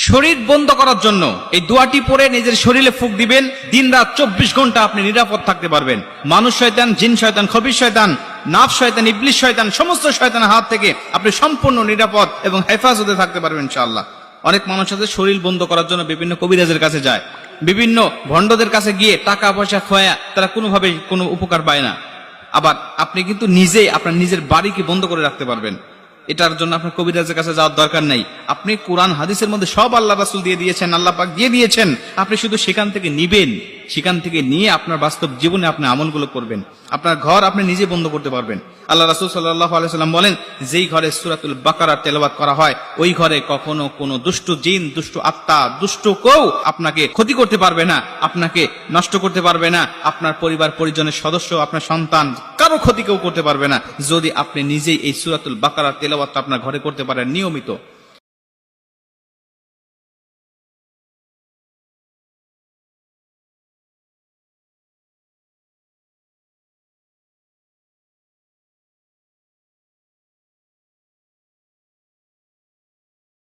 শরীর বন্ধ করার জন্য এই দোয়াটি পড়ে নিজের শরীরে ফুঁক দিবেন। দিন রাত 24 ঘন্টা আপনি নিরাপদ থাকতে পারবেন। মানুষ শয়তান, জিন শয়তান, খবিশ শয়তান, নাফ শয়তান, ইবলিশ শয়তান, সমস্ত শয়তানের হাত থেকে আপনি সম্পূর্ণ নিরাপদ এবং হেফাজতে থাকতে পারবেন ইনশাআল্লাহ। অনেক মানুষ আছে শরীর বন্ধ করার জন্য বিভিন্ন কবিরাজের কাছে যায়, বিভিন্ন ভণ্ডদের কাছে গিয়ে টাকা পয়সা খোয়া তারা কোনোভাবে কোনো উপকার পায় না। আবার আপনি কিন্তু নিজেই আপনার নিজের বাড়িকে বন্ধ করে রাখতে পারবেন। এটার জন্য আপনার কবিরাজের কাছে যাওয়ার দরকার নাই। আপনি কোরআন হাদিসের মধ্যে সব আল্লাহ রাসূল দিয়ে দিয়েছেন, আল্লাহ পাক দিয়ে দিয়েছেন। আপনি শুধু সেখান থেকে নিবেন, সেখান থেকে নিয়ে আপনার বাস্তব জীবনে আপনি আমলগুলো করবেন। আপনার ঘর আপনি নিজে বন্ধ করতে পারবেন। আল্লাহ রাসূল সাল্লাল্লাহু আলাইহি ওয়াসাল্লাম বলেন, যেই ঘরে সূরাতুল বাকারা তেলাওয়াত করা হয় ওই ঘরে কখনো কোনো দুষ্ট জিন, দুষ্ট আত্মা, দুষ্ট কেউ আপনাকে ক্ষতি করতে পারবে না, আপনাকে নষ্ট করতে পারবে না। আপনার পরিবার পরিজনের সদস্য, আপনার সন্তান, কারো ক্ষতি কেউ করতে পারবে না, যদি আপনি নিজেই এই সূরাতুল বাকারা তেলাওয়াতটা আপনার ঘরে করতে পারেন নিয়মিত।